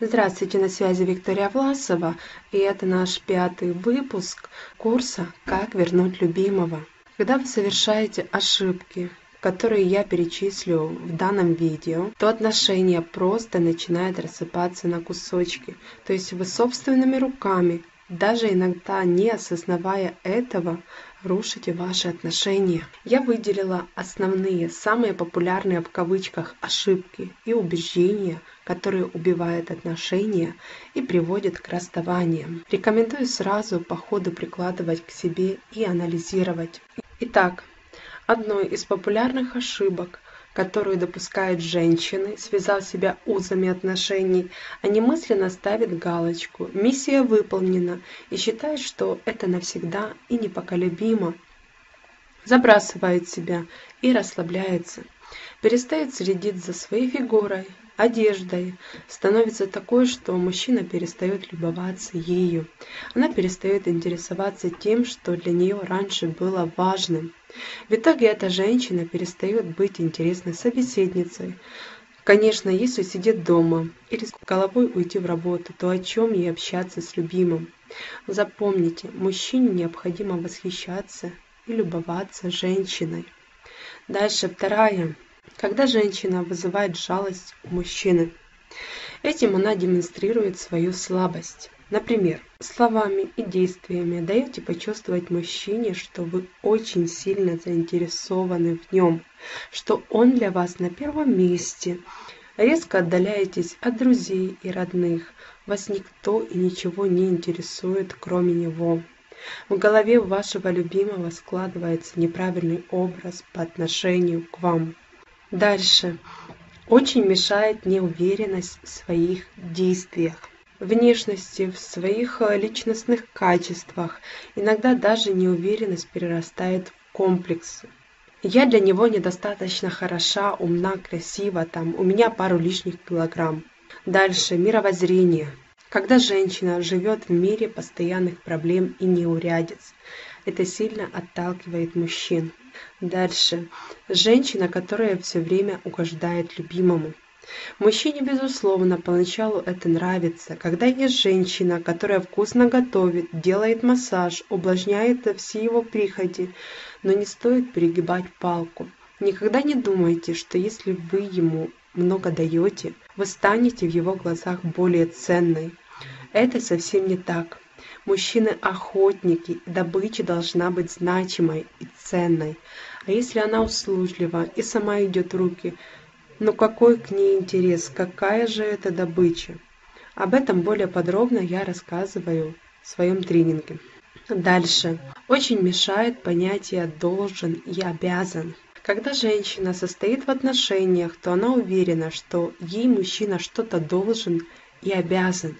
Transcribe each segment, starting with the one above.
Здравствуйте, на связи Виктория Власова, и это наш 5-й выпуск курса «Как вернуть любимого». Когда вы совершаете ошибки, которые я перечислю в данном видео, то отношения просто начинают рассыпаться на кусочки. То есть вы собственными руками, даже иногда не осознавая этого, рушите ваши отношения. Я выделила основные, самые популярные в кавычках ошибки и убеждения, которые убивают отношения и приводят к расставаниям. Рекомендую сразу по ходу прикладывать к себе и анализировать. Итак, одной из популярных ошибок, которую допускают женщины, связав себя узами отношений, они мысленно ставят галочку «Миссия выполнена» и считают, что это навсегда и непоколебимо. Забрасывают себя и расслабляются, перестают следить за своей фигурой, одеждой, становится такой, что мужчина перестает любоваться ею. Она перестает интересоваться тем, что для нее раньше было важным. В итоге эта женщина перестает быть интересной собеседницей. Конечно, если сидит дома или с головой уйти в работу, то о чем ей общаться с любимым? Запомните, мужчине необходимо восхищаться и любоваться женщиной. Дальше вторая. Когда женщина вызывает жалость у мужчины. Этим она демонстрирует свою слабость. Например, словами и действиями даете почувствовать мужчине, что вы очень сильно заинтересованы в нем, что он для вас на первом месте. Резко отдаляетесь от друзей и родных, вас никто и ничего не интересует, кроме него. В голове вашего любимого складывается неправильный образ по отношению к вам. Дальше. Очень мешает неуверенность в своих действиях, внешности, в своих личностных качествах. Иногда даже неуверенность перерастает в комплексы. Я для него недостаточно хороша, умна, красива, у меня пару лишних килограмм. Дальше. Мировоззрение. Когда женщина живет в мире постоянных проблем и неурядиц, это сильно отталкивает мужчин. Дальше. Женщина, которая все время угождает любимому. Мужчине, безусловно, поначалу это нравится, когда есть женщина, которая вкусно готовит, делает массаж, увлажняет все его прихоти, но не стоит перегибать палку. Никогда не думайте, что если вы ему много даете, вы станете в его глазах более ценной. Это совсем не так. Мужчины охотники, добыча должна быть значимой и ценной. А если она услужлива и сама идет в руки, какой к ней интерес, какая же это добыча? Об этом более подробно я рассказываю в своем тренинге. Дальше. Очень мешает понятие «должен» и «обязан». Когда женщина состоит в отношениях, то она уверена, что ей мужчина что-то должен и обязан.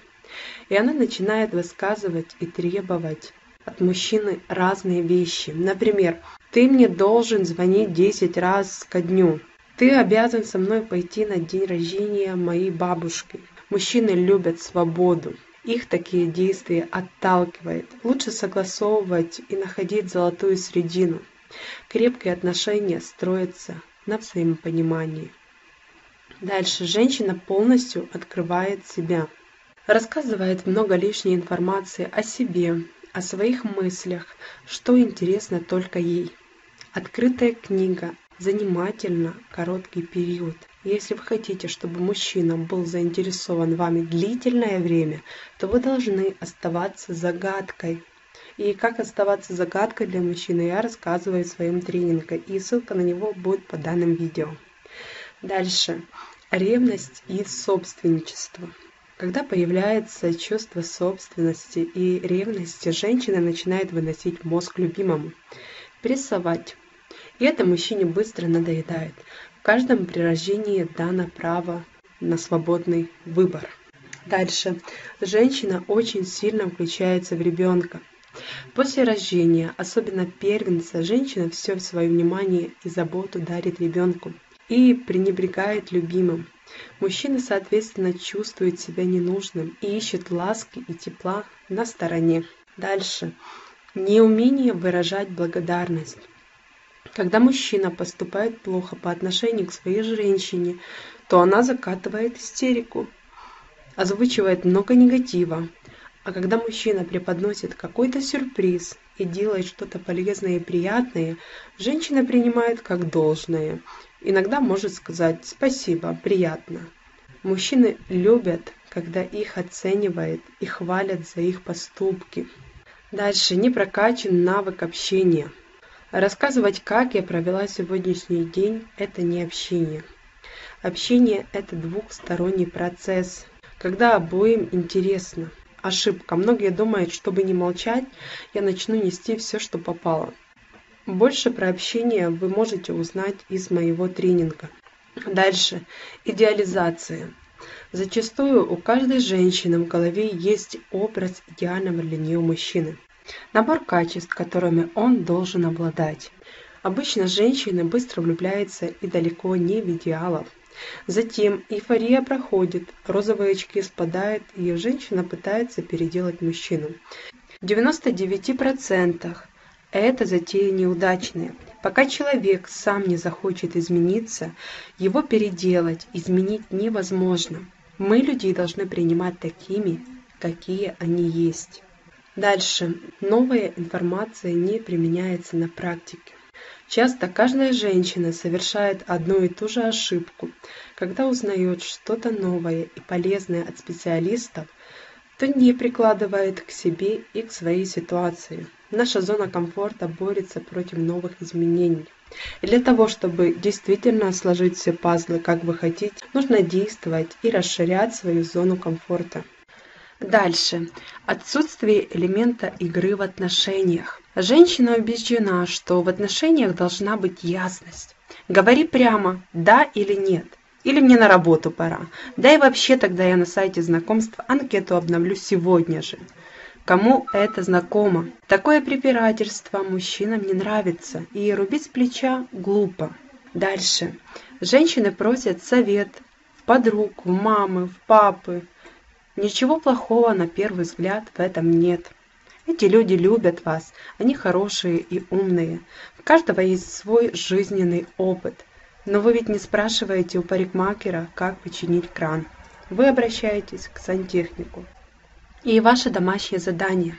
И она начинает высказывать и требовать от мужчины разные вещи. Например, «Ты мне должен звонить 10 раз ко дню». «Ты обязан со мной пойти на день рождения моей бабушки». Мужчины любят свободу. Их такие действия отталкивают. Лучше согласовывать и находить золотую середину. Крепкие отношения строятся на взаимопонимании. Дальше. Женщина полностью открывает себя. Рассказывает много лишней информации о себе, о своих мыслях, что интересно только ей. Открытая книга. Занимательно короткий период. Если вы хотите, чтобы мужчина был заинтересован вами длительное время, то вы должны оставаться загадкой. И как оставаться загадкой для мужчины, я рассказываю в своем тренинге, и ссылка на него будет под данным видео. Дальше. Ревность и собственничество. Когда появляется чувство собственности и ревности, женщина начинает выносить мозг любимому, прессовать. И это мужчине быстро надоедает. В каждом при рождении дано право на свободный выбор. Дальше. Женщина очень сильно включается в ребенка. После рождения, особенно первенца, женщина все свое внимание и заботу дарит ребенку и пренебрегает любимым. Мужчина, соответственно, чувствует себя ненужным и ищет ласки и тепла на стороне. Дальше. Неумение выражать благодарность. Когда мужчина поступает плохо по отношению к своей женщине, то она закатывает истерику. озвучивает много негатива. А когда мужчина преподносит какой-то сюрприз и делает что-то полезное и приятное, женщина принимает как должное. Иногда может сказать «спасибо, приятно». Мужчины любят, когда их оценивают и хвалят за их поступки. Дальше, не прокачан навык общения. Рассказывать, как я провела сегодняшний день, это не общение. Общение – это двухсторонний процесс, когда обоим интересно. Ошибка. Многие думают, чтобы не молчать, я начну нести все, что попало. Больше про общение вы можете узнать из моего тренинга. Дальше. Идеализация. Зачастую у каждой женщины в голове есть образ идеального для нее мужчины. Набор качеств, которыми он должен обладать. Обычно женщины быстро влюбляются и далеко не в идеалов. Затем эйфория проходит, розовые очки спадают, и женщина пытается переделать мужчину. В 99% это затея неудачная. Пока человек сам не захочет измениться, его переделать, изменить невозможно. Мы людей должны принимать такими, какие они есть. Дальше. Новая информация не применяется на практике. Часто каждая женщина совершает одну и ту же ошибку. Когда узнает что-то новое и полезное от специалистов, то не прикладывает к себе и к своей ситуации. Наша зона комфорта борется против новых изменений. И для того, чтобы действительно сложить все пазлы, как вы хотите, нужно действовать и расширять свою зону комфорта. Дальше. Отсутствие элемента игры в отношениях. Женщина убеждена, что в отношениях должна быть ясность. Говори прямо, да или нет. Или мне на работу пора. Да и вообще тогда я на сайте знакомств анкету обновлю сегодня же. Кому это знакомо? Такое препирательство мужчинам не нравится, и рубить с плеча глупо. Дальше. Женщины просят совет в подруг, в мамы, в папы. Ничего плохого на первый взгляд в этом нет. Эти люди любят вас, они хорошие и умные. У каждого есть свой жизненный опыт. Но вы ведь не спрашиваете у парикмахера, как починить кран. Вы обращаетесь к сантехнику. И ваше домашнее задание.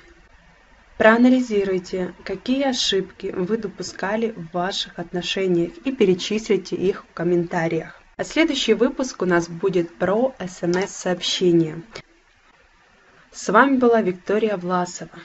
Проанализируйте, какие ошибки вы допускали в ваших отношениях и перечислите их в комментариях. А следующий выпуск у нас будет про СМС-сообщения. С вами была Виктория Власова.